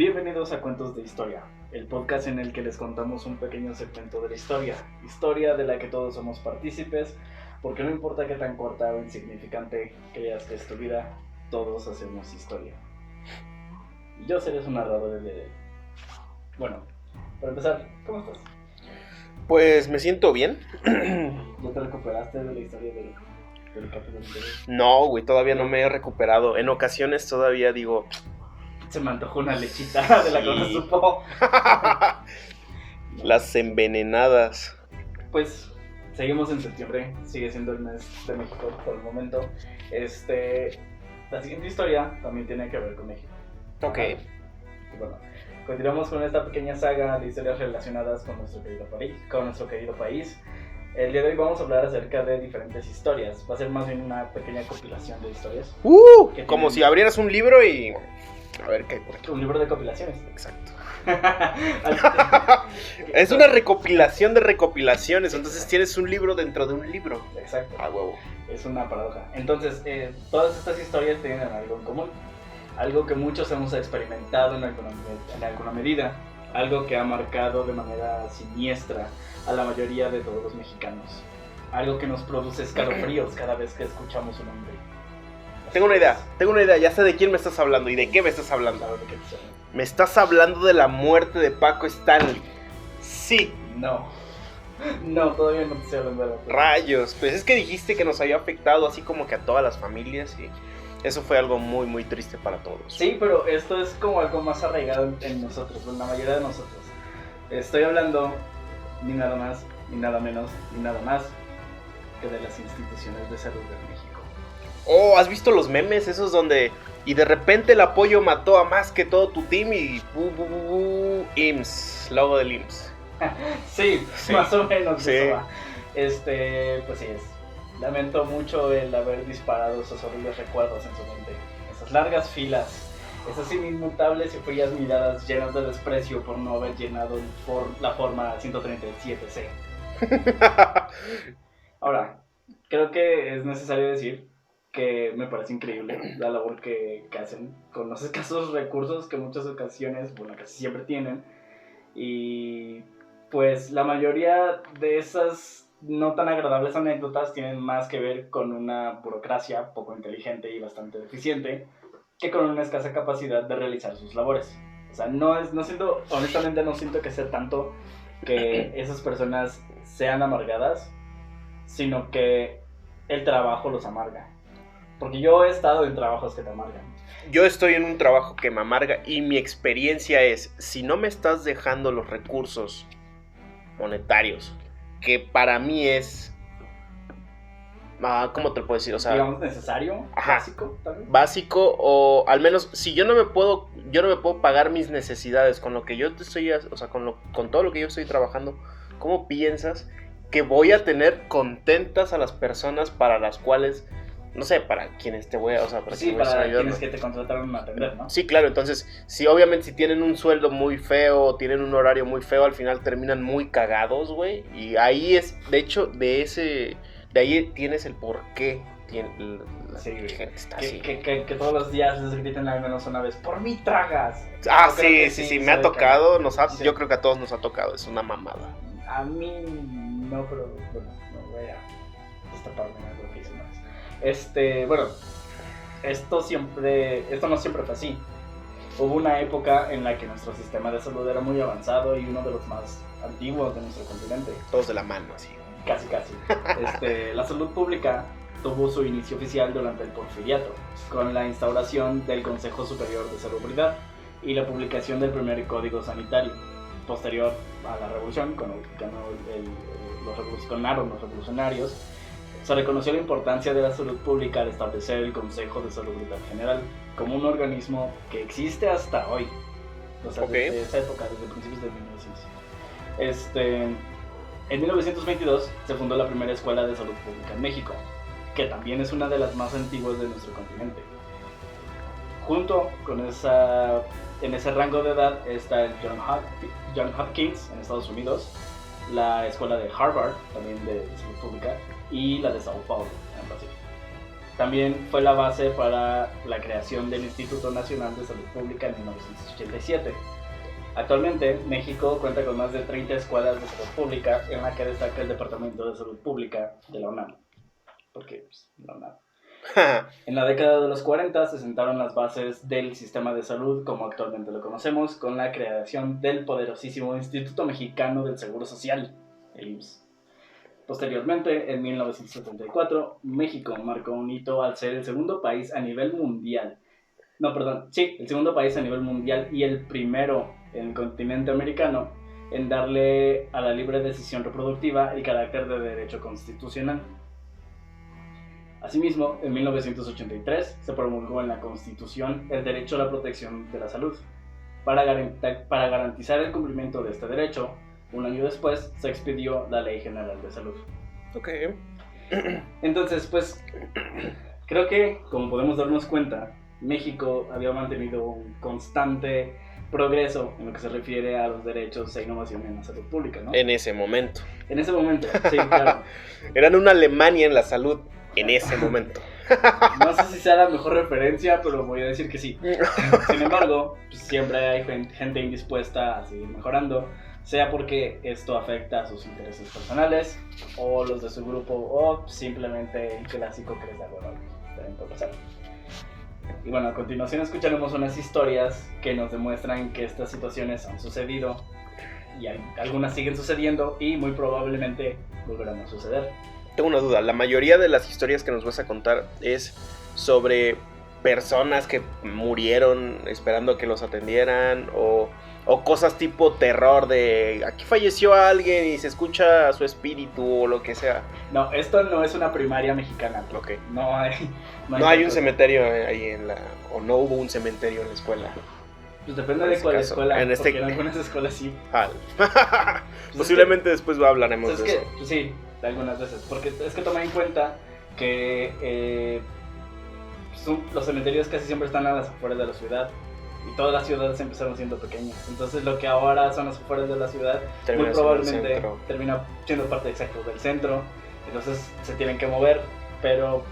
Bienvenidos a Cuentos de Historia, el podcast en el que les contamos un pequeño segmento de la historia de la que todos somos partícipes, porque no importa qué tan corta o insignificante creas que es tu vida, todos hacemos historia. Y yo seré su narrador de... Bueno, para empezar, ¿cómo estás? Pues me siento bien. ¿Ya te recuperaste de la historia del capítulo anterior? No, güey, todavía no me he recuperado. En ocasiones todavía digo... Se me antojó una lechita de la que no supo. Las envenenadas. Pues seguimos en septiembre, sigue siendo el mes de México por el momento. La siguiente historia también tiene que ver con México. Ok. Y bueno, continuamos con esta pequeña saga de historias relacionadas con nuestro querido país. El día de hoy vamos a hablar acerca de diferentes historias. Va a ser más bien una pequeña compilación de historias. Como si abrieras un libro y... A ver qué hay por aquí. Un libro de compilaciones. Exacto. Es una recopilación de recopilaciones. Entonces tienes un libro dentro de un libro. Exacto. Ah, huevo. Es una paradoja. Entonces, todas estas historias tienen algo en común. Algo que muchos hemos experimentado en alguna medida. Algo que ha marcado de manera siniestra a la mayoría de todos los mexicanos. Algo que nos produce escalofríos cada vez que escuchamos su nombre. Tengo una idea, ya sé de quién me estás hablando y de qué me estás hablando. Claro, ¿de qué te estoy hablando? Me estás hablando de la muerte de Paco Stanley. Sí. No, todavía no te estoy hablando de la muerte. Rayos, pues es que dijiste que nos había afectado así como que a todas las familias y eso fue algo muy muy triste para todos. Sí, pero esto es como algo más arraigado en nosotros, en la mayoría de nosotros. Estoy hablando ni nada más, ni nada menos, ni nada más que de las instituciones de salud de México. Oh, ¿has visto los memes esos donde y de repente el apoyo mató a más que todo tu team y IMSS, logo del IMSS? Sí, más o menos sí. Eso va. Pues sí es. Lamento mucho el haber disparado esos horribles recuerdos en su mente. Esas largas filas, esas inmutables y frías miradas llenas de desprecio por no haber llenado la forma 137C. Ahora, creo que es necesario decir que me parece increíble la labor que hacen con los escasos recursos que en muchas ocasiones, bueno, casi siempre tienen. Y pues la mayoría de esas no tan agradables anécdotas tienen más que ver con una burocracia poco inteligente y bastante deficiente que con una escasa capacidad de realizar sus labores. O sea, honestamente no siento que sea tanto que esas personas sean amargadas, sino que el trabajo los amarga. Porque yo he estado en trabajos que te amargan. Yo estoy en un trabajo que me amarga y mi experiencia es, si no me estás dejando los recursos monetarios, que para mí es, ¿cómo te lo puedo decir? O sea, digamos necesario, ajá, básico, tal vez. Básico, o al menos si yo no me puedo pagar mis necesidades con lo que yo te estoy, o sea, con todo lo que yo estoy trabajando, ¿cómo piensas que voy a tener contentas a las personas para las cuales, no sé, para quienes te voy a, o sea, para sí, para quienes que te contrataron a atender, ¿no? Sí, claro, entonces, obviamente si tienen un sueldo muy feo, tienen un horario muy feo, al final terminan muy cagados, güey, y ahí es, de hecho, de ahí tienes el porqué. Sí, que todos los días les griten al menos una vez, por mí tragas. Sí, me ha tocado, yo creo que a todos nos ha tocado, es una mamada. A mí no, pero bueno, no voy a destaparme en algo que hice una vez. Bueno, esto no siempre fue así. Hubo una época en la que nuestro sistema de salud era muy avanzado y uno de los más antiguos de nuestro continente. Todos de la mano, así. Casi. La salud pública tuvo su inicio oficial durante el Porfiriato, con la instauración del Consejo Superior de Salubridad y la publicación del primer Código Sanitario. Posterior a la revolución, cuando ganaron los revolucionarios, se reconoció la importancia de la salud pública al establecer el Consejo de Salubridad General como un organismo que existe hasta hoy, o sea, okay, desde esa época, desde principios de 1900. En 1922 se fundó la primera escuela de salud pública en México, que también es una de las más antiguas de nuestro continente. Junto con en ese rango de edad está el John Hopkins en Estados Unidos, la escuela de Harvard, también de salud pública, y la de Sao Paulo en Brasil. También fue la base para la creación del Instituto Nacional de Salud Pública en 1987. Actualmente, México cuenta con más de 30 escuelas de salud pública, en la que destaca el Departamento de Salud Pública de la UNAM. Porque, pues, la UNAM. En la década de los 40 se sentaron las bases del sistema de salud como actualmente lo conocemos, con la creación del poderosísimo Instituto Mexicano del Seguro Social, el IMSS. Posteriormente, en 1974, México marcó un hito al ser el segundo país a nivel mundial. El segundo país a nivel mundial y el primero en el continente americano en darle a la libre decisión reproductiva el carácter de derecho constitucional. Asimismo, en 1983 se promulgó en la Constitución el derecho a la protección de la salud. Para garantizar el cumplimiento de este derecho, un año después se expidió la Ley General de Salud. Ok. Entonces, pues, creo que, como podemos darnos cuenta, México había mantenido un constante progreso en lo que se refiere a los derechos e innovación en la salud pública, ¿no? En ese momento. En ese momento, sí, claro. Eran una Alemania en la salud en ese momento. No sé si sea la mejor referencia, pero voy a decir que sí. Sin embargo, pues, siempre hay gente indispuesta a seguir mejorando, sea porque esto afecta a sus intereses personales, o los de su grupo, o simplemente el clásico que les da hueva. También puede pasar. Y bueno, a continuación escucharemos unas historias que nos demuestran que estas situaciones han sucedido y algunas siguen sucediendo y muy probablemente volverán a suceder. Tengo una duda, la mayoría de las historias que nos vas a contar es sobre personas que murieron esperando que los atendieran o cosas tipo terror de aquí falleció alguien y se escucha su espíritu o lo que sea. No, esto no es una primaria mexicana. Ok. No hay un cementerio ahí o no hubo un cementerio en la escuela. Pues depende de cuál escuela, en porque en algunas escuelas sí. Posiblemente después hablaremos de eso. Sí, algunas veces, porque es que toma en cuenta que los cementerios casi siempre están a las afueras de la ciudad y todas las ciudades empezaron siendo pequeñas, entonces lo que ahora son las afueras de la ciudad muy probablemente termina siendo parte exacta del centro, entonces se tienen que mover, pero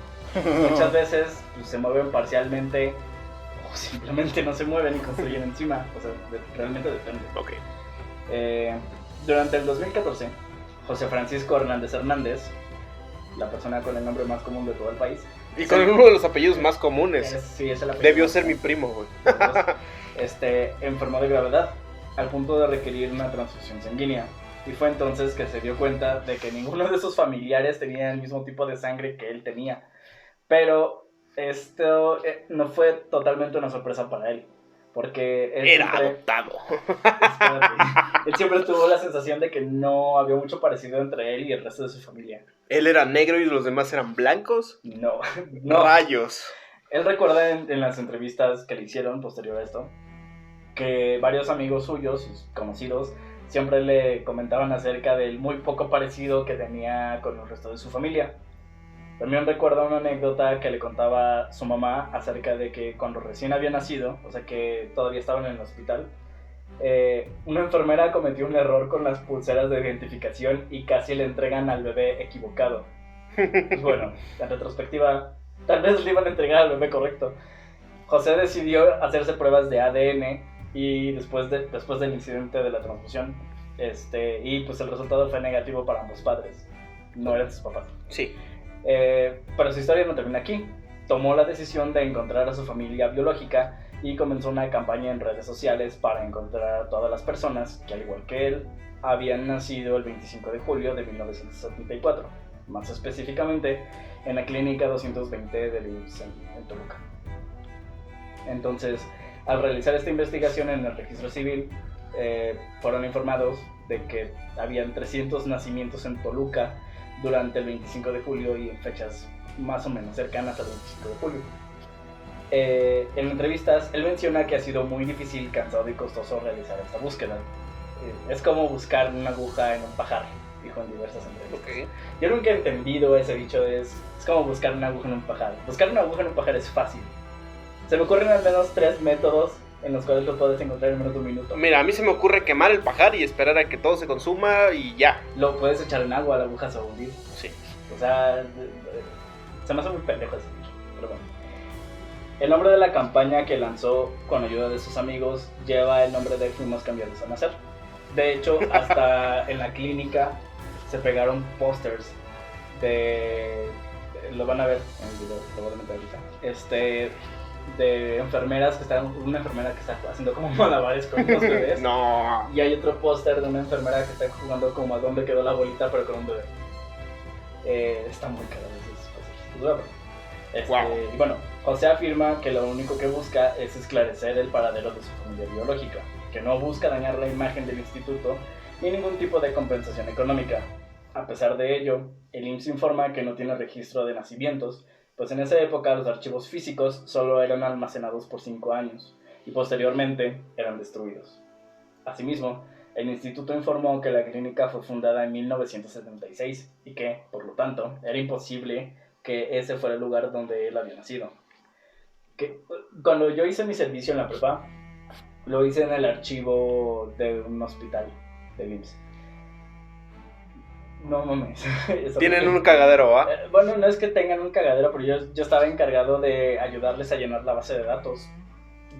muchas veces pues, se mueven parcialmente o simplemente no se mueven y construyen encima, o sea, realmente depende. Ok. Durante el 2014, José Francisco Hernández Hernández, la persona con el nombre más común de todo el país, y con uno de los apellidos más comunes. Sí, es el apellido. Debió ser mi primo, güey. Enfermó de gravedad al punto de requerir una transfusión sanguínea. Y fue entonces que se dio cuenta de que ninguno de sus familiares tenía el mismo tipo de sangre que él tenía. Pero esto no fue totalmente una sorpresa para él. Porque él era adoptado. Él siempre tuvo la sensación de que no había mucho parecido entre él y el resto de su familia. ¿Él era negro y los demás eran blancos? No. Rayos. Él recuerda en las entrevistas que le hicieron posterior a esto que varios amigos suyos, sus conocidos, siempre le comentaban acerca del muy poco parecido que tenía con el resto de su familia. También recuerda una anécdota que le contaba su mamá acerca de que cuando recién había nacido, o sea que todavía estaban en el hospital, una enfermera cometió un error con las pulseras de identificación y casi le entregan al bebé equivocado. Pues bueno, en retrospectiva, tal vez le iban a entregar al bebé correcto. José decidió hacerse pruebas de ADN y después del incidente de la transfusión, y pues el resultado fue negativo para ambos padres. No eran sus papás. Sí. Pero su historia no termina aquí. Tomó la decisión de encontrar a su familia biológica y comenzó una campaña en redes sociales para encontrar a todas las personas que, al igual que él, habían nacido el 25 de julio de 1974, más específicamente en la clínica 220 del IMSS en Toluca. Entonces, al realizar esta investigación en el registro civil, fueron informados de que habían 300 nacimientos en Toluca durante el 25 de julio y en fechas más o menos cercanas al 25 de julio. En entrevistas, él menciona que ha sido muy difícil, cansado y costoso realizar esta búsqueda. Es como buscar una aguja en un pajar, dijo en diversas entrevistas. Okay. Yo nunca he entendido ese dicho, es como buscar una aguja en un pajar. Buscar una aguja en un pajar es fácil. Se me ocurren al menos 3 métodos en los cuales lo puedes encontrar en menos de un minuto. Mira, a mí se me ocurre quemar el pajar y esperar a que todo se consuma y ya. Lo puedes echar en agua, la aguja se va a hundir. Sí. O sea, se me hace muy pendejo ese dicho. pero bueno. El nombre de la campaña que lanzó con ayuda de sus amigos lleva el nombre de Fuimos Cambiados a Nacer. De hecho, hasta en la clínica se pegaron pósters lo van a ver en el video, probablemente ahorita, de enfermeras una enfermera que está haciendo como malabares con unos bebés. No. Y hay otro póster de una enfermera que está jugando como a dónde quedó la bolita, pero con un bebé. Está muy caro esos pósters. Wow. Y bueno, José afirma que lo único que busca es esclarecer el paradero de su familia biológica, que no busca dañar la imagen del instituto ni ningún tipo de compensación económica. A pesar de ello, el IMSS informa que no tiene registro de nacimientos, pues en esa época los archivos físicos solo eran almacenados por 5 años y posteriormente eran destruidos. Asimismo, el instituto informó que la clínica fue fundada en 1976 y que, por lo tanto, era imposible que ese fuera el lugar donde él había nacido. Cuando yo hice mi servicio en la prepa, lo hice en el archivo de un hospital del IMSS. No mames. Tienen un cagadero, ¿va? Bueno, no es que tengan un cagadero, pero yo estaba encargado de ayudarles a llenar la base de datos.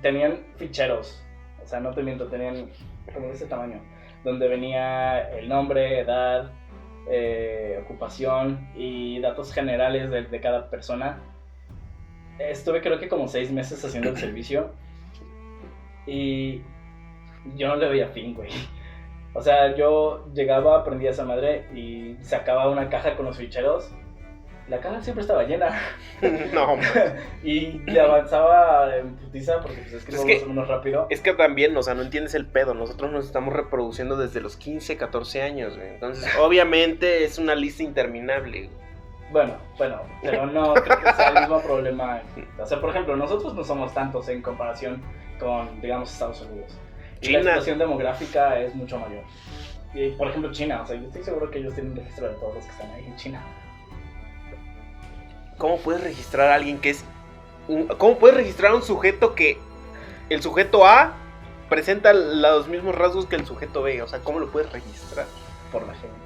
Tenían ficheros, o sea, no te miento, tenían como de ese tamaño, donde venía el nombre, edad, ocupación y datos generales de cada persona. Estuve creo que como 6 meses haciendo el servicio y yo no le veía fin, güey. O sea, yo llegaba, prendía esa madre y sacaba una caja con los ficheros. La caja siempre estaba llena. No, y le avanzaba en putiza porque pues es que es menos rápido. Es que también, o sea, no entiendes el pedo. Nosotros nos estamos reproduciendo desde los 15, 14 años, güey. Entonces, obviamente es una lista interminable. Bueno, pero no creo que sea el mismo problema. O sea, por ejemplo, nosotros no somos tantos en comparación con, digamos, Estados Unidos. China. La situación demográfica es mucho mayor. Y, por ejemplo, China, o sea, yo estoy seguro que ellos tienen registro de todos los que están ahí en China. ¿Cómo puedes registrar a alguien que es... ¿Cómo puedes registrar a un sujeto que el sujeto A presenta los mismos rasgos que el sujeto B? O sea, ¿cómo lo puedes registrar? Por la genética.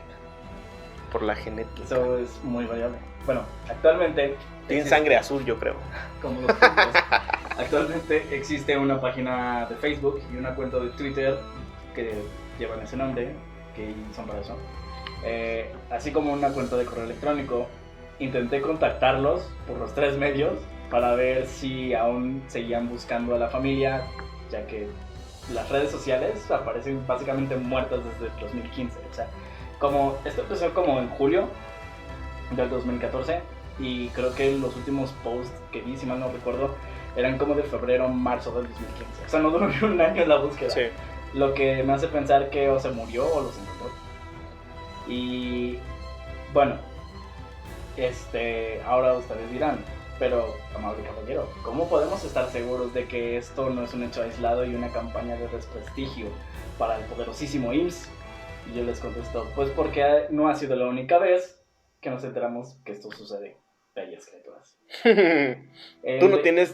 Por la genética. Eso es muy variable. Bueno, actualmente... Tienen sangre azul, yo creo. Como los puntos. Actualmente existe una página de Facebook y una cuenta de Twitter que llevan ese nombre, que son para eso. Así como una cuenta de correo electrónico. Intenté contactarlos por los 3 medios para ver si aún seguían buscando a la familia, ya que las redes sociales aparecen básicamente muertas desde el 2015. O sea, como esto empezó como en julio del 2014 y creo que los últimos posts que vi, si mal no recuerdo, eran como de febrero, marzo del 2015. O sea, no duró ni un año la búsqueda. Sí. Lo que me hace pensar que o se murió o los encontró. Y bueno, ahora ustedes dirán, pero amable caballero, ¿cómo podemos estar seguros de que esto no es un hecho aislado y una campaña de desprestigio para el poderosísimo IMSS? Y yo les contesto, pues porque no ha sido la única vez que nos enteramos que esto sucede. Bellas criaturas.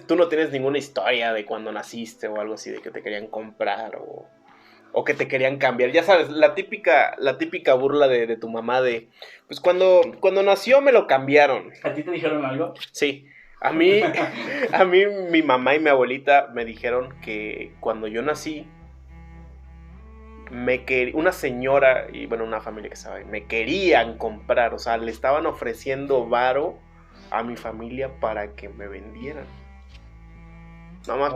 Tú no tienes ninguna historia de cuando naciste o algo así, de que te querían comprar o que te querían cambiar. Ya sabes, la típica burla de tu mamá de, pues cuando nació me lo cambiaron. ¿A ti te dijeron algo? Sí. A mí mi mamá y mi abuelita me dijeron que cuando yo nací, una señora y bueno, una familia que estaba ahí, me querían comprar, o sea, le estaban ofreciendo varo a mi familia para que me vendieran. Nada más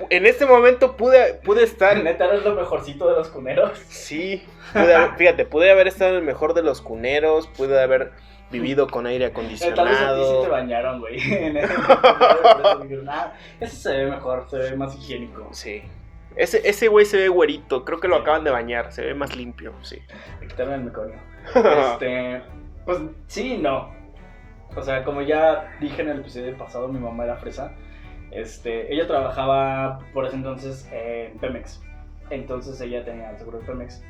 en este momento pude estar... ¿Neta eres lo mejorcito de los cuneros? Sí, pude haber estado en el mejor de los cuneros, pude haber vivido con aire acondicionado. Tal vez a ti sí te bañaron, güey. Ese se ve mejor, se ve más higiénico. Sí. Ese güey se ve güerito, creo que lo acaban de bañar, se ve más limpio, sí. Le quitaron el meconio. Pues sí y no. O sea, como ya dije en el episodio pasado, mi mamá era fresa. Ella trabajaba por ese entonces en Pemex. Entonces ella tenía el seguro de Pemex.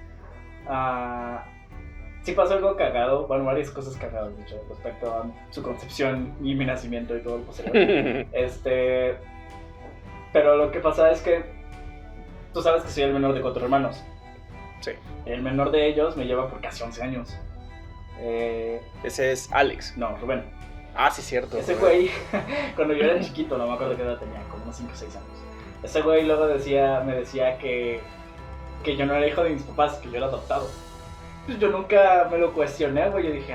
Sí pasó algo cagado, bueno, varias cosas cagadas, de hecho, respecto a su concepción y mi nacimiento y todo lo posterior. Pero lo que pasa es que tú sabes que soy el menor de 4 hermanos. Sí. El menor de ellos me lleva por casi 11 años. Ese es Alex. No, Rubén. Ah, sí, cierto. Ese güey, cuando yo era chiquito, no me acuerdo qué edad tenía, como unos 5 o 6 años. Ese güey luego me decía que yo no era hijo de mis papás, que yo era adoptado. Pues yo nunca me lo cuestioné, güey. Yo dije,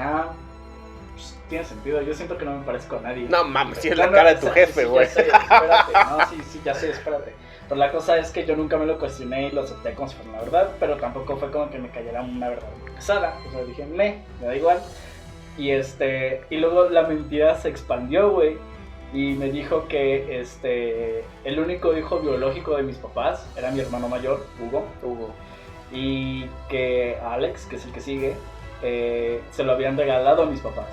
pues tiene sentido. Yo siento que no me parezco a nadie. No mames, sí es la cara de tu jefe, güey. Sí, espérate. No, sí, ya sé, espérate. Pero la cosa es que yo nunca me lo cuestioné y lo acepté como si fuera una verdad, pero tampoco fue como que me cayera una verdad pesada. O sea, dije, me da igual. Y luego la mentira se expandió, güey. Y me dijo que el único hijo biológico de mis papás era mi hermano mayor, Hugo. Y que Alex, que es el que sigue, se lo habían regalado a mis papás.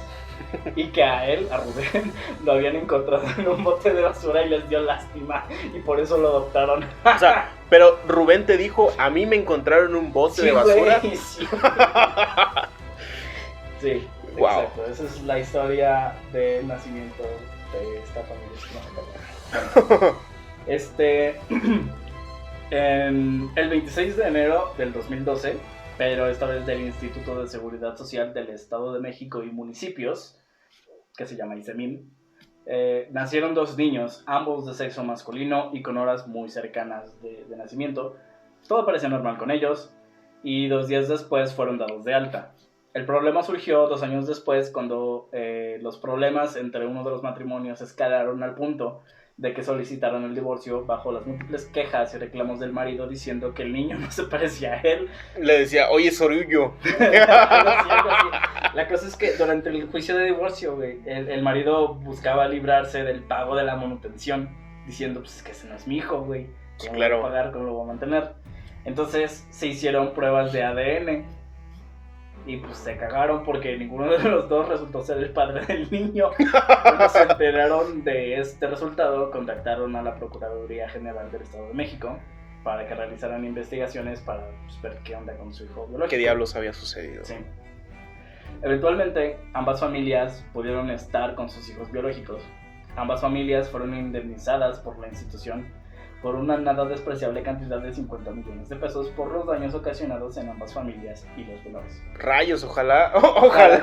Y que a él, a Rubén, lo habían encontrado en un bote de basura y les dio lástima. Y por eso lo adoptaron. O sea, pero Rubén te dijo, a mí me encontraron en un bote de basura. Güey, sí. Sí, wow. Exacto. Esa es la historia del nacimiento de esta familia. En el 26 de enero del 2012, pero esta vez del Instituto de Seguridad Social del Estado de México y Municipios, que se llama ISEMIN, nacieron 2 niños, ambos de sexo masculino y con horas muy cercanas de nacimiento. Todo parecía normal con ellos y 2 días después fueron dados de alta. El problema surgió 2 años después cuando los problemas entre uno de los matrimonios escalaron al punto de que solicitaron el divorcio bajo las múltiples quejas y reclamos del marido diciendo que el niño no se parecía a él. Le decía, oye, Sorullo. La cosa es que durante el juicio de divorcio, güey, el marido buscaba librarse del pago de la manutención, diciendo, pues es que ese no es mi hijo, güey. Sí, ¿Cómo claro. lo voy a pagar? ¿Cómo lo voy a mantener? Entonces se hicieron pruebas de ADN. Y pues se cagaron porque ninguno de los dos resultó ser el padre del niño. Cuando se enteraron de este resultado, contactaron a la Procuraduría General del Estado de México para que realizaran investigaciones para pues, ver qué onda con su hijo biológico. ¿Qué diablos había sucedido? Sí. Eventualmente, ambas familias pudieron estar con sus hijos biológicos. Ambas familias fueron indemnizadas por la institución por una nada despreciable cantidad de 50 millones de pesos por los daños ocasionados en ambas familias y los menores. Rayos, ojalá. Ojalá.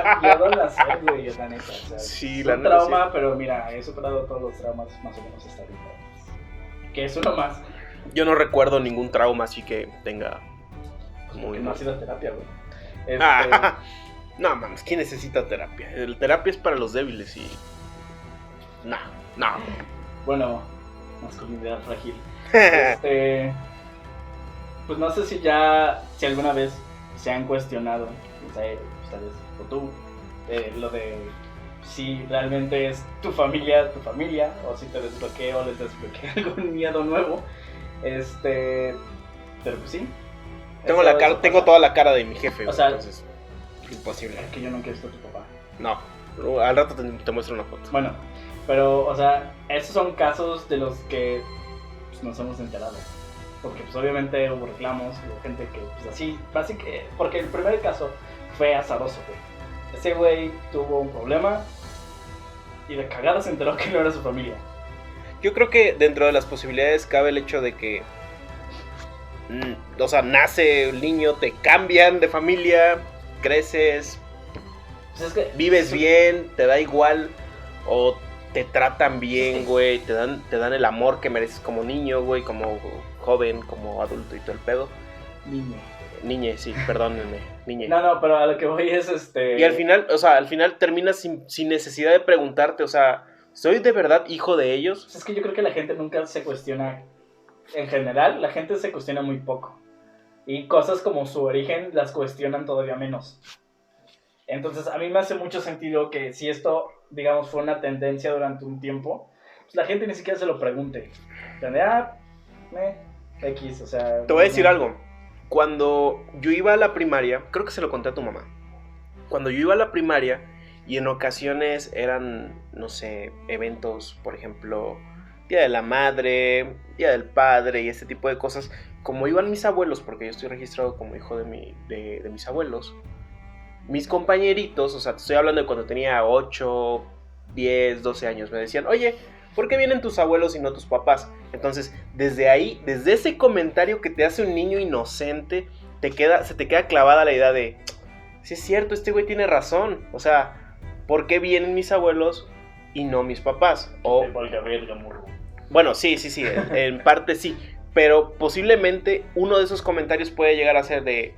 Cambiado la serie, güey, la neta. O sea, Sí, es la un neta, trauma, sí. pero mira, he superado todos los traumas más o menos hasta ahorita. Que es uno más. Yo no recuerdo ningún trauma así que tenga muy... Que no ha sido terapia, güey. No, mames, ¿quién necesita terapia? El terapia es para los débiles y... No. Bueno, masculinidad frágil. Pues no sé si alguna vez se han cuestionado, no sé, ustedes o tú, lo de si realmente es tu familia, o si te desbloquea o les desbloquea algún miedo nuevo. Pero pues sí. Tengo toda la cara de mi jefe, o sea, entonces imposible. Es que yo nunca he visto a tu papá. No, al rato te muestro una foto. Bueno, pero, o sea, esos son casos de los que pues, nos hemos enterado. Porque, pues, obviamente hubo reclamos, hubo gente que, pues, así, básicamente, porque el primer caso fue azaroso, güey. Ese güey tuvo un problema y de cagada se enteró que no era su familia. Yo creo que dentro de las posibilidades cabe el hecho de que, o sea, nace el niño, te cambian de familia, creces, Pues es que, vives bien, te da igual, o te tratan bien, güey, te dan el amor que mereces como niño, güey, como joven, como adulto y todo el pedo. Niñe, sí, perdónenme, niñe. No, pero a lo que voy es Y al final terminas sin necesidad de preguntarte, o sea, ¿soy de verdad hijo de ellos? Pues es que yo creo que la gente nunca se cuestiona. En general, la gente se cuestiona muy poco. Y cosas como su origen las cuestionan todavía menos. Entonces, a mí me hace mucho sentido que si esto, digamos, fue una tendencia durante un tiempo, pues la gente ni siquiera se lo pregunte. X, o sea... Te voy a decir algo. Cuando yo iba a la primaria, creo que se lo conté a tu mamá. Cuando yo iba a la primaria y en ocasiones eran, no sé, eventos, por ejemplo, Día de la Madre, Día del Padre y este tipo de cosas, como iban mis abuelos, porque yo estoy registrado como hijo de mis abuelos, mis compañeritos, o sea, te estoy hablando de cuando tenía 8, 10, 12 años, me decían, oye, ¿por qué vienen tus abuelos y no tus papás? Entonces, desde ahí, desde ese comentario que te hace un niño inocente, se te queda clavada la idea de, sí es cierto, este güey tiene razón, o sea, ¿por qué vienen mis abuelos y no mis papás? O, Valga verga, morro. bueno, sí, en parte sí, pero posiblemente uno de esos comentarios puede llegar a ser de,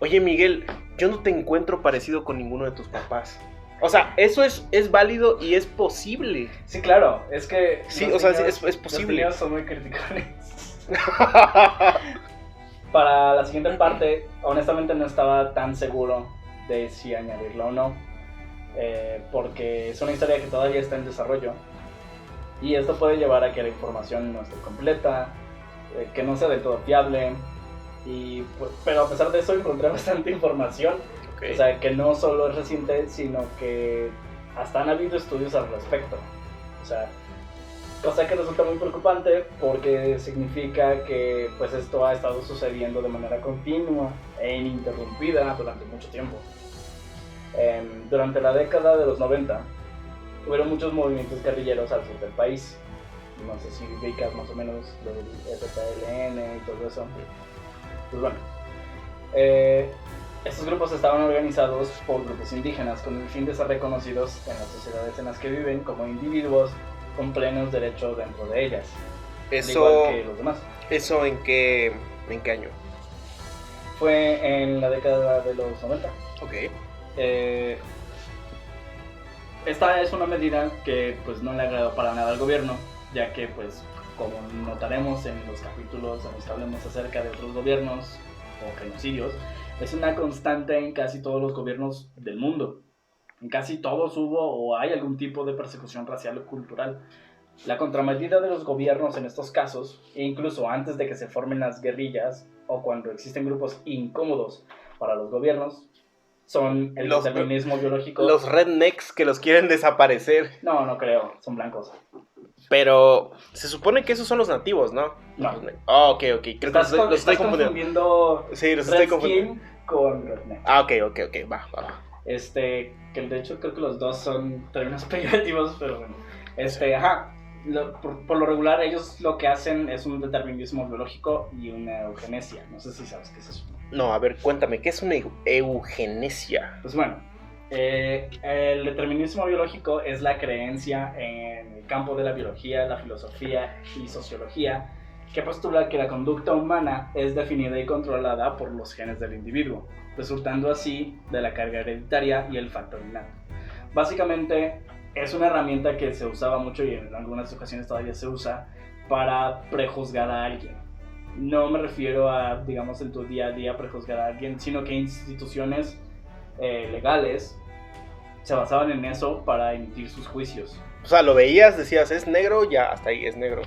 oye Miguel, yo no te encuentro parecido con ninguno de tus papás. O sea, eso es válido y es posible. Sí, claro, es que... Sí, o sea, es posible. Los niños son muy criticones. Para la siguiente parte, honestamente no estaba tan seguro de si añadirlo o no, porque es una historia que todavía está en desarrollo y esto puede llevar a que la información no esté completa, que no sea del todo fiable, pero a pesar de eso encontré bastante información. Okay. O sea, que no solo es reciente, sino que hasta han habido estudios al respecto. O sea, cosa que resulta muy preocupante porque significa que pues esto ha estado sucediendo de manera continua e ininterrumpida durante mucho tiempo. Durante la década de los 90 hubieron muchos movimientos guerrilleros al sur del país. No sé si ubicas más o menos lo del FPLN y todo eso. Pues bueno, estos grupos estaban organizados por grupos indígenas con el fin de ser reconocidos en las sociedades en las que viven como individuos con plenos derechos dentro de ellas, eso, igual que los demás. ¿Eso en qué año? Fue en la década de los 90. Ok. Esta es una medida que pues no le agradó para nada al gobierno, ya que pues como notaremos en los capítulos en los que hablemos acerca de otros gobiernos o genocidios, es una constante en casi todos los gobiernos del mundo. En casi todos hubo o hay algún tipo de persecución racial o cultural. La contramedida de los gobiernos en estos casos, e incluso antes de que se formen las guerrillas o cuando existen grupos incómodos para los gobiernos, son el determinismo biológico. Los rednecks que los quieren desaparecer. No creo, son blancos. Pero se supone que esos son los nativos, ¿no? No. Oh, ok. Creo que los estoy confundiendo. Sí, los estoy confundiendo con redneck. Ah, ok, va. Que de hecho creo que los dos son términos peyorativos, pero bueno. Por lo regular ellos lo que hacen es un determinismo biológico y una eugenesia. No sé si sabes qué es eso. No, a ver, cuéntame, ¿qué es una eugenesia? Pues bueno, el determinismo biológico es la creencia en el campo de la biología, la filosofía y sociología que postula que la conducta humana es definida y controlada por los genes del individuo, resultando así de la carga hereditaria y el factor innato. Básicamente es una herramienta que se usaba mucho y en algunas ocasiones todavía se usa para prejuzgar a alguien. No me refiero a, digamos, en tu día a día prejuzgar a alguien, sino que instituciones legales se basaban en eso para emitir sus juicios. O sea, lo veías, decías, es negro, ya, hasta ahí es negro.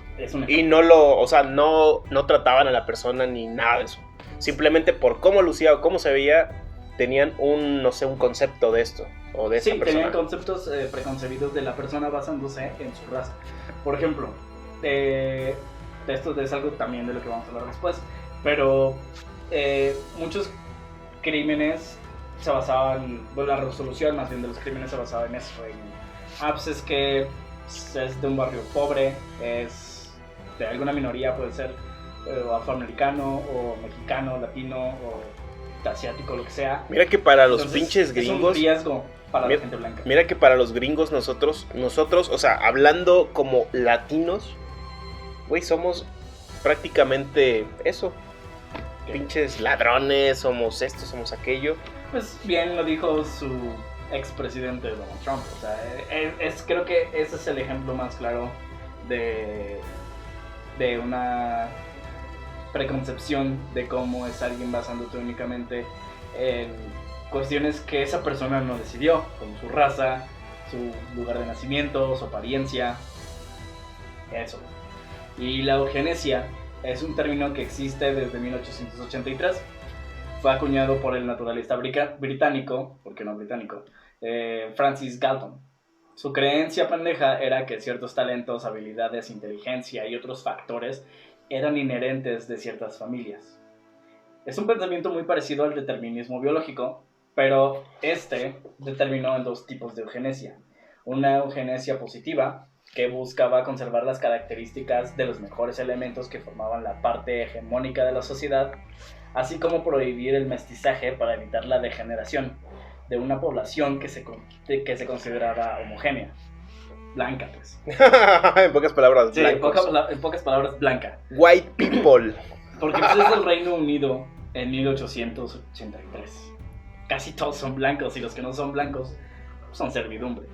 Y no trataban a la persona ni nada de eso. Simplemente por cómo lucía o cómo se veía, tenían un concepto de esto o de esa persona. Sí, tenían conceptos preconcebidos de la persona basándose en su raza. Por ejemplo, esto es algo también de lo que vamos a hablar después, pero muchos crímenes se basaban, la resolución más bien de los crímenes se basaba en eso, pues es que es de un barrio pobre, es de alguna minoría, puede ser afroamericano o mexicano, latino o asiático, lo que sea. Mira que para los pinches gringos es un riesgo para la gente blanca. Mira que para los gringos nosotros, o sea, hablando como latinos, güey, somos prácticamente eso. ¿Qué? Pinches ladrones, somos esto, somos aquello. Pues bien lo dijo su expresidente Donald Trump. O sea, creo que ese es el ejemplo más claro de una preconcepción de cómo es alguien basándote únicamente en cuestiones que esa persona no decidió, como su raza, su lugar de nacimiento, su apariencia, eso. Y la eugenesia es un término que existe desde 1883. Fue acuñado por el naturalista británico, ¿por qué no británico? Francis Galton. Su creencia pendeja era que ciertos talentos, habilidades, inteligencia y otros factores eran inherentes de ciertas familias. Es un pensamiento muy parecido al determinismo biológico, pero determinó en dos tipos de eugenesia. Una eugenesia positiva, que buscaba conservar las características de los mejores elementos que formaban la parte hegemónica de la sociedad, así como prohibir el mestizaje para evitar la degeneración. de una población que se consideraba homogénea, blanca, pues. En pocas palabras, Sí, en pocas palabras, blanca. White people. Porque pues, es del Reino Unido en 1883. Casi todos son blancos y los que no son blancos son servidumbre.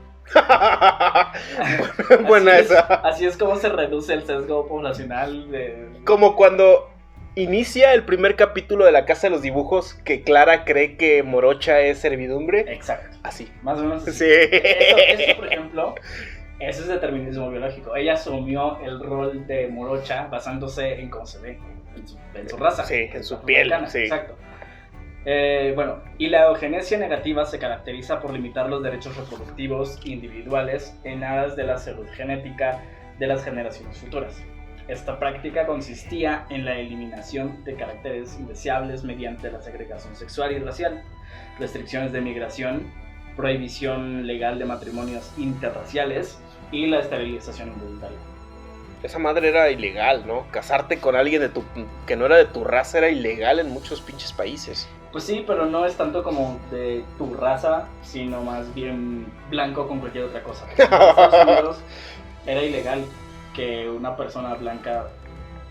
Buena esa. Así es como se reduce el sesgo poblacional de... Como cuando inicia el primer capítulo de La Casa de los Dibujos, que Clara cree que Morocha es servidumbre. Exacto. Así. Más o menos así. Sí. Eso, por ejemplo, eso es determinismo biológico. Ella asumió el rol de Morocha basándose en cómo se ve, en su raza. Sí, en su piel. Sí. Exacto. Bueno, y la eugenesia negativa se caracteriza por limitar los derechos reproductivos individuales en aras de la salud genética de las generaciones futuras. Esta práctica consistía en la eliminación de caracteres indeseables mediante la segregación sexual y racial, restricciones de migración, prohibición legal de matrimonios interraciales y la esterilización involuntaria. Esa madre era ilegal, ¿no? Casarte con alguien que no era de tu raza era ilegal en muchos pinches países. Pues sí, pero no es tanto como de tu raza, sino más bien blanco con cualquier otra cosa. En Estados Unidos era ilegal que una persona blanca,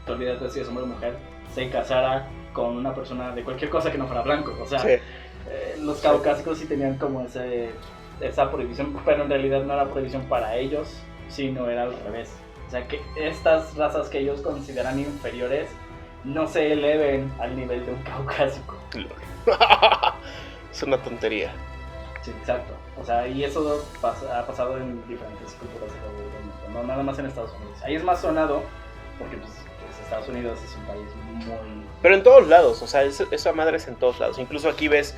te olvídate si es hombre o mujer, se casara con una persona de cualquier cosa que no fuera blanco. O sea, Sí. Los caucásicos sí tenían como esa prohibición, pero en realidad no era prohibición para ellos, sino era al revés. O sea, que estas razas que ellos consideran inferiores no se eleven al nivel de un caucásico. Es una tontería. Sí, exacto. O sea, y eso ha pasado en diferentes culturas alrededor del mundo, no nada más en Estados Unidos. Ahí es más sonado porque pues, Estados Unidos es un país muy... Pero en todos lados, o sea, esa madre es en todos lados. Incluso aquí ves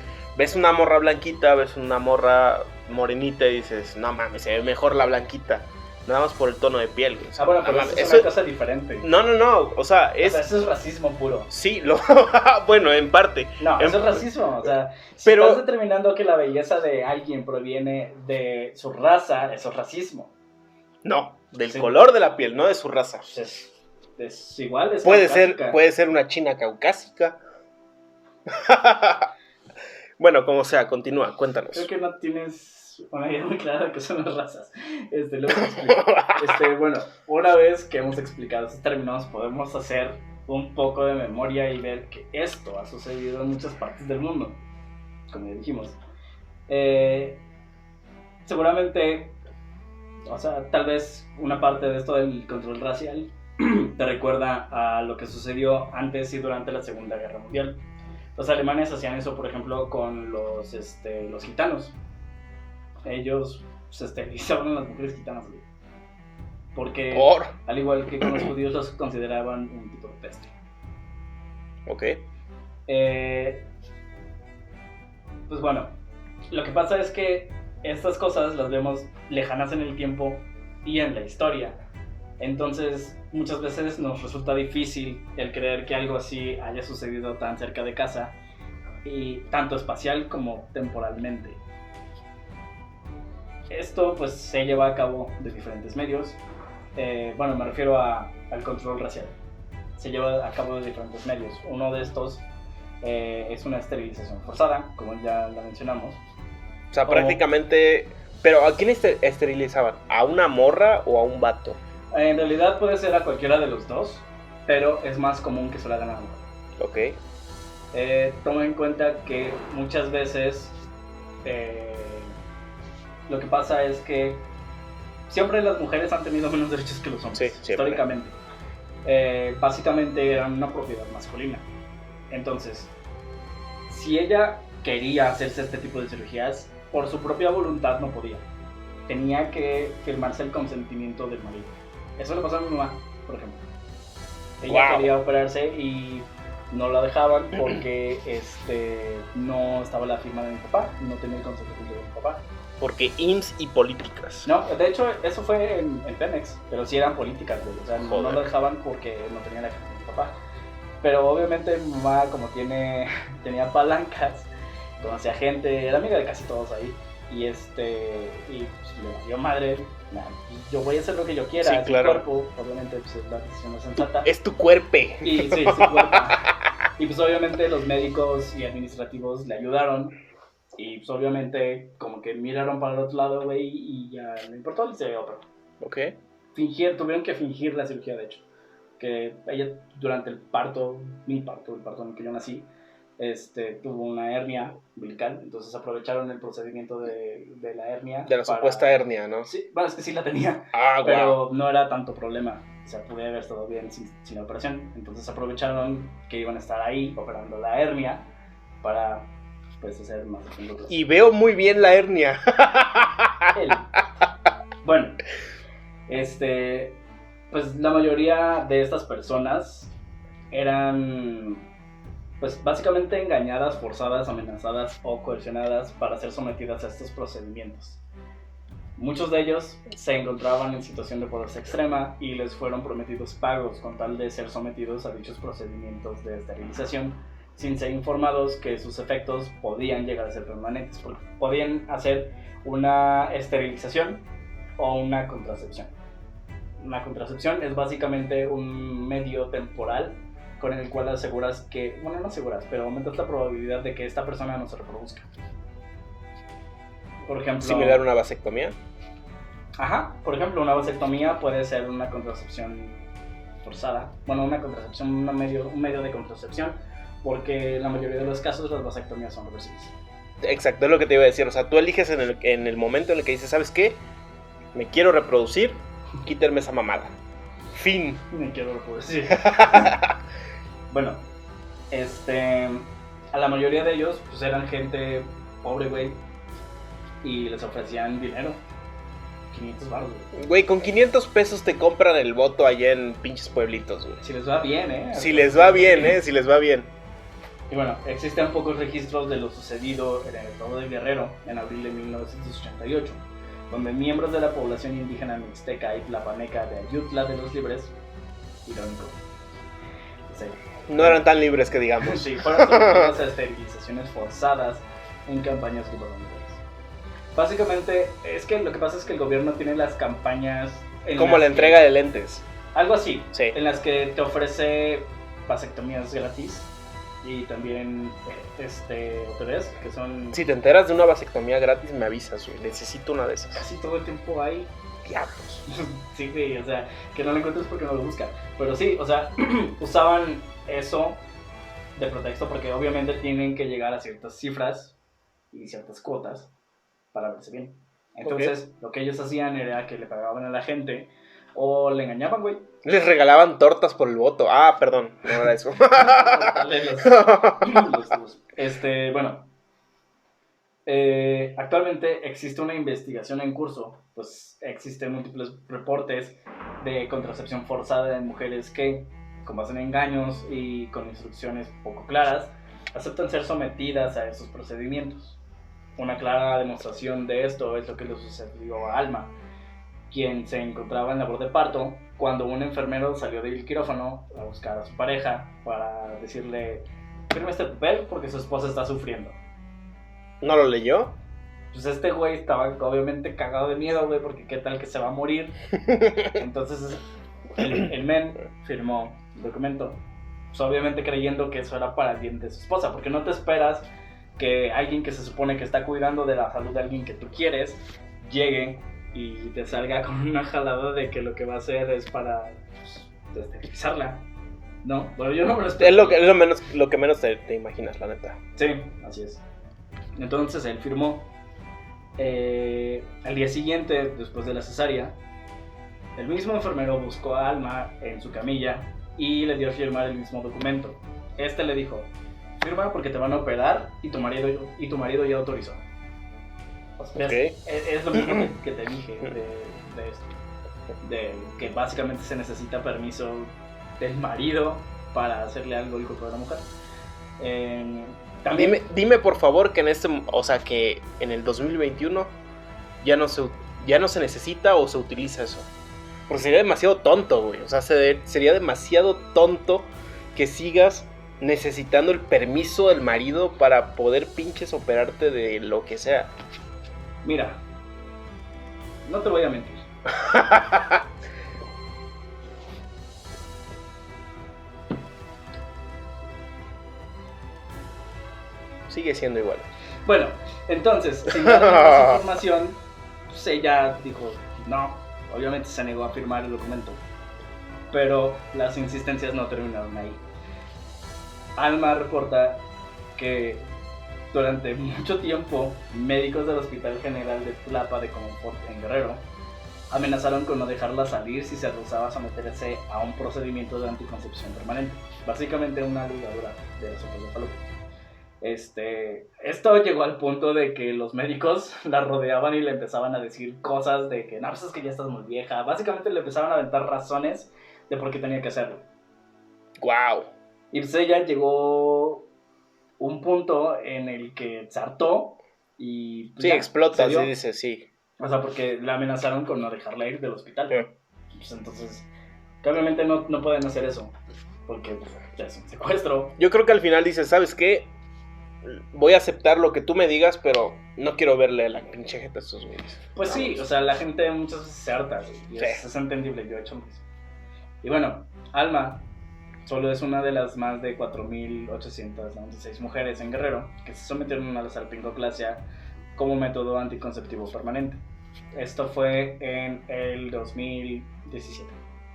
una morra blanquita, ves una morra morenita y dices, no mames, se ve mejor la blanquita. Nada más por el tono de piel. O sea, bueno, pero eso es una cosa diferente. No, o sea, eso es racismo puro. Sí, bueno, en parte. No, eso es racismo, o sea, si pero... estás determinando que la belleza de alguien proviene de su raza, eso es racismo. No, del color de la piel, no de su raza. Pues es igual, es puede caucásica. ser una china caucásica. Bueno, como sea, continúa, cuéntanos. Creo que no tienes una idea muy clara de qué son las razas. Luego te explico. Bueno, una vez que hemos explicado estos términos, podemos hacer un poco de memoria y ver que esto ha sucedido en muchas partes del mundo, como ya dijimos. Seguramente, o sea, tal vez una parte de esto del control racial te recuerda a lo que sucedió antes y durante la Segunda Guerra Mundial. Los alemanes hacían eso, por ejemplo, con los gitanos. Ellos se esterilizaban a las mujeres gitanas, porque al igual que con los judíos los consideraban un tipo de peste. Ok. Pues bueno, lo que pasa es que estas cosas las vemos lejanas en el tiempo y en la historia. Entonces muchas veces nos resulta difícil el creer que algo así haya sucedido tan cerca de casa, y tanto espacial como temporalmente. Esto pues se lleva a cabo de diferentes medios. Bueno, me refiero al control racial. Se lleva a cabo de diferentes medios. Uno de estos es una esterilización forzada, como ya la mencionamos. O sea, prácticamente... ¿Pero a quién esterilizaban? ¿A una morra o a un vato? En realidad puede ser a cualquiera de los dos, pero es más común que se la hagan a una mujer. Ok. Toma en cuenta que muchas veces lo que pasa es que siempre las mujeres han tenido menos derechos que los hombres, sí, históricamente. Básicamente eran una propiedad masculina. Entonces, si ella quería hacerse este tipo de cirugías, por su propia voluntad no podía. Tenía que firmarse el consentimiento del marido. Eso le pasó a mi mamá, por ejemplo. Ella quería operarse y no la dejaban porque no estaba la firma de mi papá, no tenía el consentimiento de mi papá. Porque IMSS y políticas. No, de hecho eso fue en Pemex, pero sí eran políticas, o sea, no lo dejaban porque no tenía la firma de mi papá. Pero obviamente mi mamá, como tenía palancas, conocía gente, era amiga de casi todos ahí, y pues, le dio madre, yo voy a hacer lo que yo quiera, sí, es claro. mi cuerpo, obviamente pues, es la decisión más sensata. Es tu cuerpo. Y sí, es su cuerpo. Y pues obviamente los médicos y administrativos le ayudaron, Y pues obviamente como que miraron para el otro lado, güey, y ya no importó, y se operó. Ok. Tuvieron que fingir la cirugía, de hecho. Que ella durante el parto en el que yo nací, tuvo una hernia umbilical, entonces aprovecharon el procedimiento de la hernia. De la supuesta hernia, ¿no? Sí, bueno, es que sí la tenía, Ah, pero wow. no era tanto problema. O sea, pude haber estado bien sin la operación. Entonces aprovecharon que iban a estar ahí operando la hernia para, pues, hacer más efectivo. Y veo muy bien la hernia. Bueno, pues la mayoría de estas personas eran, pues, básicamente engañadas, forzadas, amenazadas o coercionadas para ser sometidas a estos procedimientos. Muchos de ellos se encontraban en situación de pobreza extrema y les fueron prometidos pagos con tal de ser sometidos a dichos procedimientos de esterilización, sin ser informados que sus efectos podían llegar a ser permanentes, porque podían hacer una esterilización o una contracepción. Una contracepción es básicamente un medio temporal con el cual aseguras que, bueno, no aseguras, pero aumentas la probabilidad de que esta persona no se reproduzca. Por ejemplo, similar a una vasectomía. Ajá, por ejemplo, una vasectomía puede ser una contracepción forzada. Bueno, una contracepción, un medio de contracepción, porque en la mayoría de los casos las vasectomías son reversibles. Exacto, es lo que te iba a decir. O sea, tú eliges en el momento en el que dices, ¿sabes qué? Me quiero reproducir, quítenme esa mamada. Fin. Me quiero reproducir. Bueno, a la mayoría de ellos, pues eran gente pobre, güey, y les ofrecían dinero. 500 baros, güey. Güey, con 500 pesos te compran el voto allá en pinches pueblitos, güey. Si les va bien, Si les va bien, si les va bien. Y bueno, existen pocos registros de lo sucedido en el estado de Guerrero en abril de 1988, donde miembros de la población indígena mixteca y tlapaneca de Ayutla de los Libres, irónico, no eran tan libres que digamos. Sí, fueron sometidos a esterilizaciones forzadas en campañas gubernamentales. Básicamente, es que lo que pasa es que el gobierno tiene las campañas... Como la entrega de lentes. Algo así, sí. En las que te ofrece vasectomías gratis y también OTDs, que son... Si te enteras de una vasectomía gratis, me avisas, güey. Necesito una de esas. Casi todo el tiempo hay... Diablos. Sí, güey, o sea, que no lo encuentres porque no lo buscan. Pero sí, o sea, usaban eso de pretexto porque obviamente tienen que llegar a ciertas cifras y ciertas cuotas para verse bien. Entonces, Lo que ellos hacían era que le pagaban a la gente o le engañaban, güey. Les regalaban tortas por el voto. Ah, perdón, no era eso. Bueno, actualmente existe una investigación en curso, pues existen múltiples reportes de contracepción forzada en mujeres que, con base en engaños y con instrucciones poco claras, aceptan ser sometidas a esos procedimientos. Una clara demostración de esto es lo que le sucedió a Alma, quien se encontraba en labor de parto cuando un enfermero salió del quirófano a buscar a su pareja para decirle: firme este papel porque su esposa está sufriendo. ¿No lo leyó? Pues este güey estaba obviamente cagado de miedo, güey, porque qué tal que se va a morir. Entonces el men firmó el documento, pues obviamente creyendo que eso era para el bien de su esposa, porque no te esperas que alguien que se supone que está cuidando de la salud de alguien que tú quieres llegue y te salga con una jalada de que lo que va a hacer es para, pues, esterilizarla. No, bueno, yo no me lo espero. Es lo que menos te imaginas, la neta. Sí, así es. Entonces él firmó. Al día siguiente, después de la cesárea, el mismo enfermero buscó a Alma en su camilla y le dio a firmar el mismo documento. Le dijo: firma porque te van a operar y tu marido ya autorizó. O sea, okay. es lo mismo que te dije de esto. De que básicamente se necesita permiso del marido para hacerle algo al cuerpo de la mujer. También... Dime por favor que que en el 2021 ya no se necesita o se utiliza eso. Porque sería demasiado tonto, güey. O sea, sería demasiado tonto que sigas necesitando el permiso del marido para poder pinches operarte de lo que sea. Mira, no te voy a mentir. Sigue siendo igual. Bueno, entonces, sin dar más información, pues ella dijo no, obviamente se negó a firmar el documento. Pero las insistencias no terminaron ahí. Alma reporta que durante mucho tiempo médicos del Hospital General de Tlapa de Confort en Guerrero amenazaron con no dejarla salir si se rehusaba a someterse a un procedimiento de anticoncepción permanente, básicamente una ligadura de los ojos de Falopio. Esto llegó al punto de que los médicos la rodeaban y le empezaban a decir cosas de que no, pues es que ya estás muy vieja. Básicamente le empezaban a aventar razones de por qué tenía que hacerlo. Wow. Y pues ella llegó un punto en el que se hartó y pues sí, ya, explota, sí dice, sí. O sea, porque la amenazaron con no dejarla ir del hospital. Sí. Pues entonces, obviamente no pueden hacer eso, porque ya es un secuestro. Yo creo que al final dice, ¿sabes qué? Voy a aceptar lo que tú me digas, pero no quiero verle la pinche jeta a estos güeyes. Pues sí, o sea, la gente muchas veces se harta, y sí. es entendible, yo he hecho más. Y bueno, Alma solo es una de las más de 4.896 mujeres en Guerrero que se sometieron a la salpingoclasia como método anticonceptivo permanente. Esto fue en el 2017.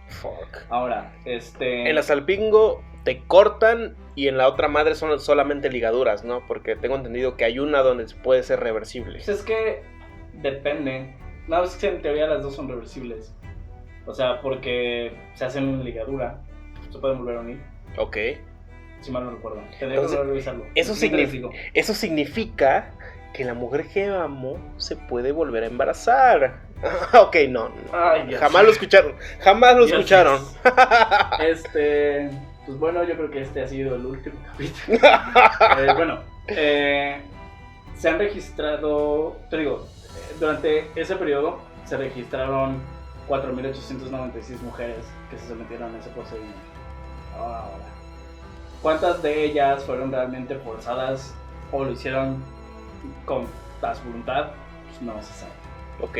Fuck. Ahora, En la salpingo te cortan y en la otra madre son solamente ligaduras, ¿no? Porque tengo entendido que hay una donde puede ser reversible. Pues es que depende. No, es que en teoría las dos son reversibles. O sea, porque se hacen una ligadura, se pueden volver a unir. Ok. Si mal no recuerdo. Tendría que revisarlo. Eso significa que la mujer que amo se puede volver a embarazar. Ok, no. Ay, jamás lo escucharon. Jamás lo escucharon. Pues bueno, yo creo que este ha sido el último capítulo. Se han registrado, te digo, durante ese periodo se registraron 4.896 mujeres que se sometieron a ese procedimiento. Ahora, ¿cuántas de ellas fueron realmente forzadas o lo hicieron con la voluntad? Pues no se sabe. Ok.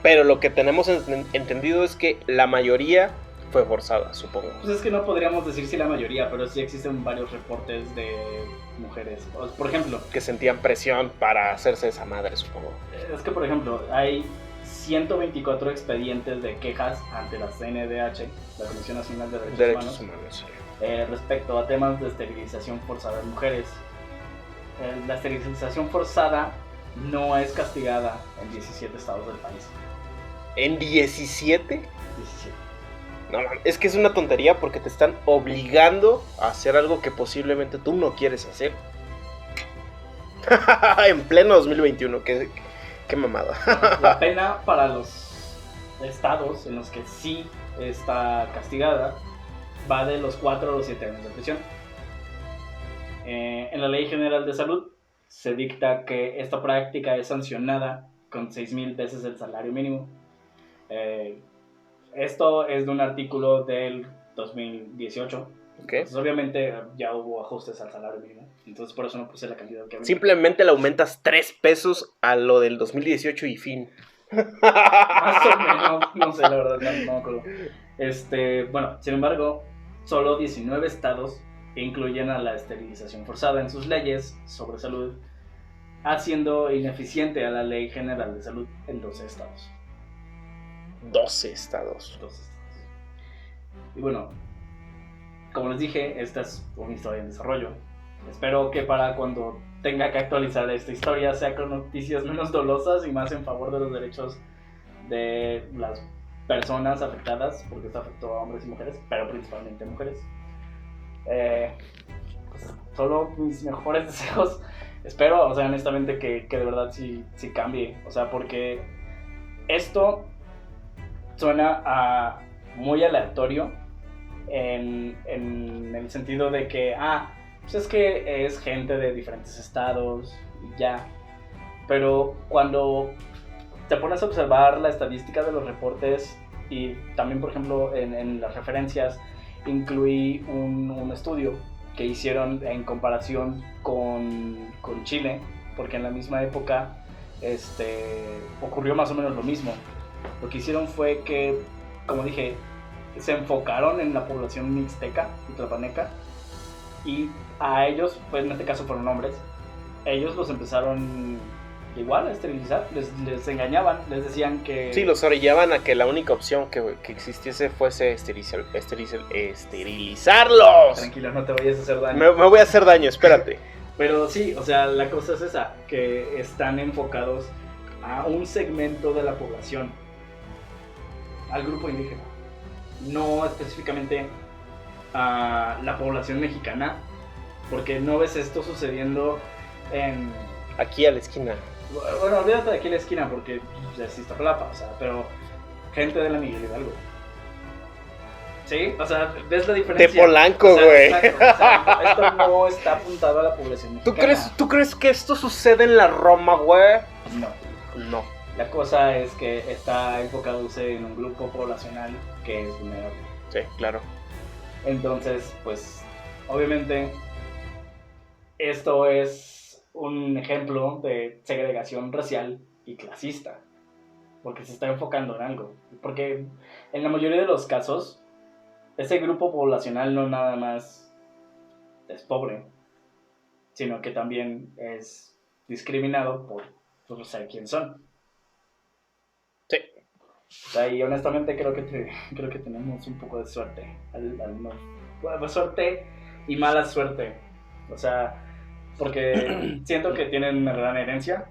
Pero lo que tenemos entendido es que la mayoría fue forzada, supongo. Pues es que no podríamos decir si la mayoría, pero sí existen varios reportes de mujeres. Por ejemplo, que sentían presión para hacerse esa madre, supongo. Es que, por ejemplo, hay 124 expedientes de quejas ante la CNDH, la Comisión Nacional de Derechos Humanos, respecto a temas de esterilización forzada en mujeres. La esterilización forzada no es castigada en 17 estados del país. ¿En 17? 17. No, es que es una tontería porque te están obligando a hacer algo que posiblemente tú no quieres hacer. En pleno 2021, qué mamada. La pena para los estados en los que sí está castigada va de los 4 a los 7 años de prisión. En la Ley General de Salud se dicta que esta práctica es sancionada con 6,000 veces el salario mínimo. Esto es de un artículo del 2018. Okay. Entonces, obviamente ya hubo ajustes al salario mínimo. Entonces por eso no puse la cantidad que había. Simplemente le aumentas 3 pesos a lo del 2018 y fin. Más o menos, no sé, la verdad, no me acuerdo. Bueno, sin embargo, solo 19 estados incluyen a la esterilización forzada en sus leyes sobre salud, haciendo ineficiente a la Ley General de Salud en 12 estados. 12 estados. Y bueno, como les dije, esta es una historia en desarrollo. Espero que para cuando tenga que actualizar esta historia sea con noticias menos dolosas y más en favor de los derechos de las personas afectadas, porque esto afectó a hombres y mujeres, pero principalmente mujeres. Pues, solo mis mejores deseos. Espero, o sea, honestamente que de verdad sí cambie. O sea, porque esto suena a muy aleatorio en el sentido de que, pues es que es gente de diferentes estados y ya. Pero cuando te pones a observar la estadística de los reportes y también, por ejemplo, en las referencias, incluí un estudio que hicieron en comparación con Chile, porque en la misma época ocurrió más o menos lo mismo. Lo que hicieron fue que, como dije, se enfocaron en la población mixteca y tlapaneca, y a ellos, pues en este caso fueron hombres, ellos los empezaron igual a esterilizar, les engañaban, les decían que... Sí, los orillaban a que la única opción que existiese fuese esterilizarlos. Tranquilo, no te vayas a hacer daño. Me voy a hacer daño, espérate. Pero sí, o sea, la cosa es esa, que están enfocados a un segmento de la población, al grupo indígena, no específicamente a la población mexicana, porque no ves esto sucediendo en... Aquí a la esquina. Bueno, olvídate de aquí a la esquina, porque ya existe Iztapalapa, o sea, pero gente de la Miguel Hidalgo. ¿Sí? O sea, ¿ves la diferencia? De Polanco, güey. O sea, esto no está apuntado a la población mexicana. ¿Tú crees que esto sucede en la Roma, güey? No. La cosa es que está enfocado en un grupo poblacional que es vulnerable. Sí, claro. Entonces, pues, obviamente, esto es un ejemplo de segregación racial y clasista. Porque se está enfocando en algo. Porque en la mayoría de los casos, ese grupo poblacional no nada más es pobre, sino que también es discriminado por ser quien son. Sí. O sea, y honestamente creo que tenemos un poco de suerte. Suerte y mala suerte. O sea, porque siento que tienen una gran herencia.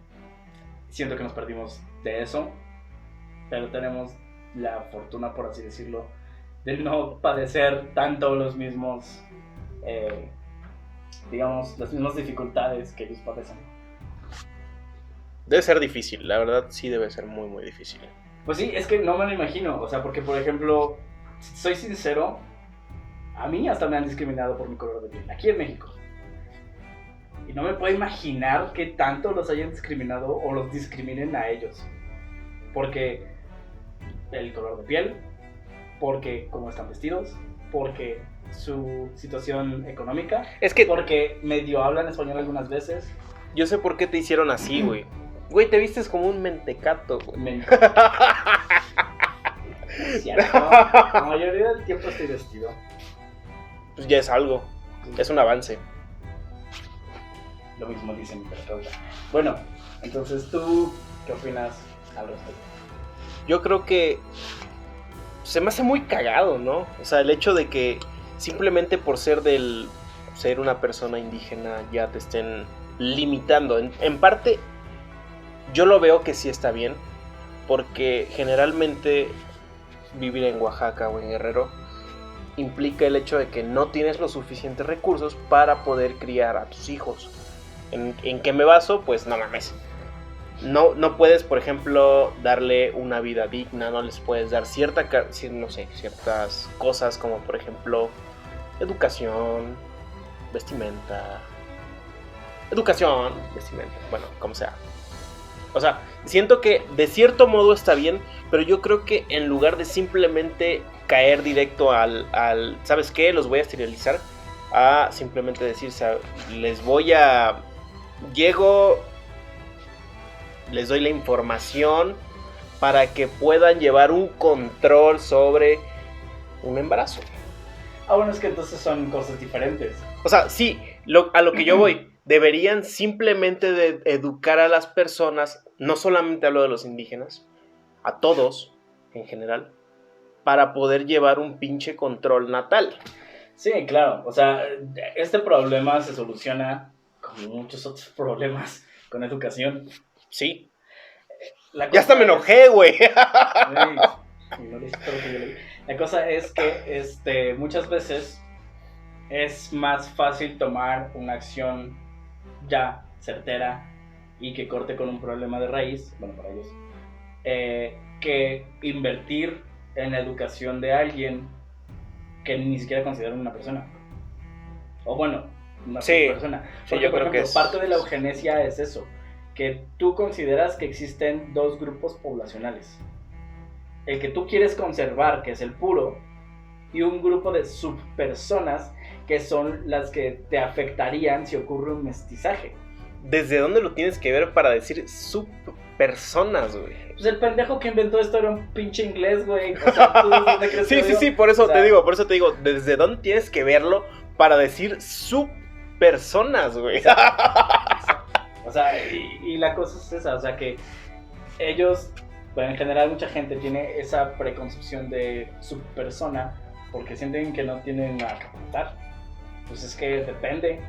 Siento que nos perdimos de eso. Pero tenemos la fortuna, por así decirlo, de no padecer tanto los mismos, digamos, las mismas dificultades que ellos padecen. Debe ser difícil, la verdad sí debe ser muy, muy difícil. Pues sí, es que no me lo imagino, o sea, porque por ejemplo, si soy sincero, a mí hasta me han discriminado por mi color de piel, aquí en México. Y no me puedo imaginar que tanto los hayan discriminado o los discriminen a ellos. Porque el color de piel, porque cómo están vestidos, porque su situación económica, es que porque medio hablan español algunas veces. Yo sé por qué te hicieron así, güey. Güey, te vistes como un mentecato, güey. Cierto, la mayoría del tiempo estoy vestido. Pues ya es algo, es un avance. Lo mismo dice mi terapeuta. Bueno, entonces tú, ¿qué opinas al respecto? Yo creo que se me hace muy cagado, ¿no? O sea, el hecho de que simplemente por ser una persona indígena ya te estén limitando. En parte, yo lo veo que sí está bien, porque generalmente vivir en Oaxaca o en Guerrero implica el hecho de que no tienes los suficientes recursos para poder criar a tus hijos. ¿En qué me baso? Pues no mames. No puedes, por ejemplo, darle una vida digna, no les puedes dar ciertas cosas como, por ejemplo, educación, vestimenta, bueno, como sea. O sea, siento que de cierto modo está bien, pero yo creo que en lugar de simplemente caer directo al ¿sabes qué? Los voy a esterilizar, a simplemente decir, les doy la información para que puedan llevar un control sobre un embarazo. Ah, bueno, es que entonces son cosas diferentes. O sea, sí, a lo que yo voy, deberían simplemente de educar a las personas, no solamente hablo de los indígenas, a todos en general, para poder llevar un pinche control natal. Sí, claro, o sea, este problema se soluciona como muchos otros problemas con educación. Sí. Ya hasta me enojé, güey. La cosa es que muchas veces es más fácil tomar una acción ya certera y que corte con un problema de raíz, bueno, para ellos, que invertir en la educación de alguien que ni siquiera consideran una persona. O bueno, una persona. Porque, yo por creo ejemplo, que parte de la eugenesia es eso, que tú consideras que existen dos grupos poblacionales. El que tú quieres conservar, que es el puro, y un grupo de subpersonas que son las que te afectarían si ocurre un mestizaje. ¿Desde dónde lo tienes que ver para decir subpersonas, güey? Pues el pendejo que inventó esto era un pinche inglés, güey. O sea, ¿tú dónde crees que sí, por eso te digo, ¿desde dónde tienes que verlo para decir subpersonas, güey? Exacto. sea, y la cosa es esa, o sea, que ellos, bueno, en general mucha gente tiene esa preconcepción de su persona porque sienten que no tienen nada que aportar. Pues es que depende,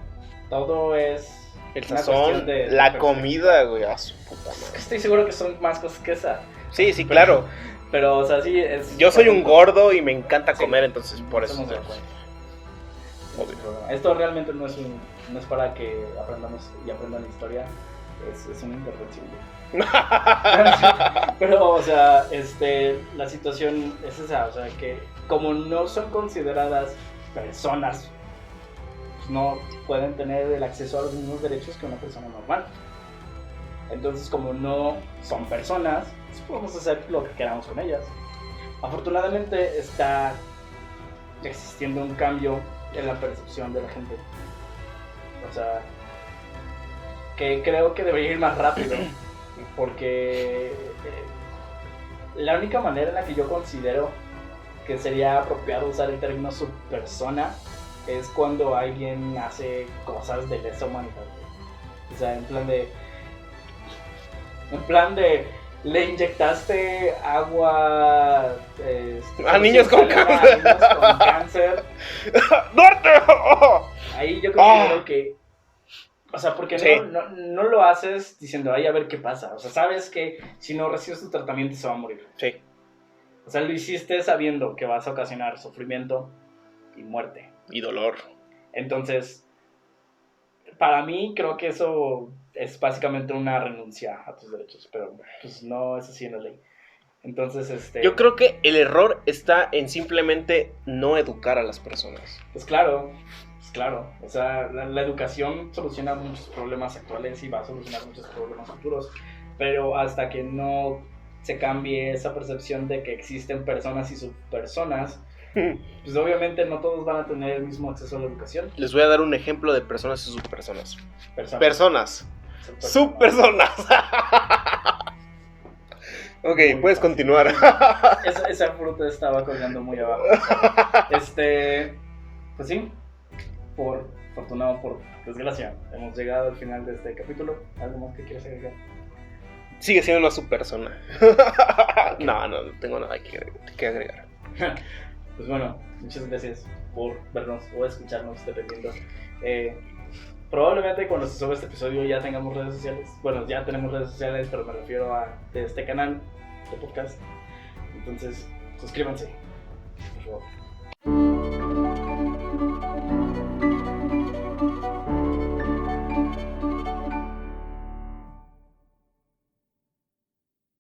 todo es El una sazón, cuestión de la perspectiva. comida, güey, a su puta madre. Estoy seguro que son más cosas que esa. Sí, sí, claro. Pero, o sea, sí es... Yo soy un gordo y me encanta Sí. comer, entonces por eso. Estamos de acuerdo. Obvio. Esto realmente no es para que aprendamos y aprendan historia, es una intervención. Pero, o sea, la situación es esa, o sea, que como no son consideradas personas, pues no pueden tener el acceso a los mismos derechos que una persona normal. Entonces, como no son personas, pues podemos hacer lo que queramos con ellas. Afortunadamente está existiendo un cambio en la percepción de la gente. O sea, que creo que debería ir más rápido. Porque la única manera en la que yo considero que sería apropiado usar el término subpersona es cuando alguien hace cosas de lesa humanidad. O sea, en plan de le inyectaste agua a niños con cáncer. ¡Duarte! Ahí yo considero que, o sea, porque Sí. no lo haces diciendo, ay, a ver qué pasa. O sea, sabes que si no recibes tu tratamiento se va a morir. Sí. O sea, lo hiciste sabiendo que vas a ocasionar sufrimiento y muerte. Y dolor. Entonces, para mí creo que eso es básicamente una renuncia a tus derechos, pero pues no es así en la ley. Entonces, Yo creo que el error está en simplemente no educar a las personas. Pues claro, o sea, la educación soluciona muchos problemas actuales y va a solucionar muchos problemas futuros, pero hasta que no se cambie esa percepción de que existen personas y subpersonas, pues obviamente no todos van a tener el mismo acceso a la educación. Les voy a dar un ejemplo de personas y subpersonas. Personas. Subpersonas. Ok, Muy puedes fácil. continuar. Esa fruta estaba colgando muy abajo. Pues sí, por fortuna o por desgracia, hemos llegado al final de este capítulo. ¿Algo más que quieras agregar? Sigue siendo una subpersona. No tengo nada que agregar. Pues bueno, muchas gracias por vernos o escucharnos, dependiendo. Probablemente cuando se sube este episodio ya tengamos redes sociales. Bueno, ya tenemos redes sociales, pero me refiero a de este canal de podcast. Entonces, suscríbanse, por favor.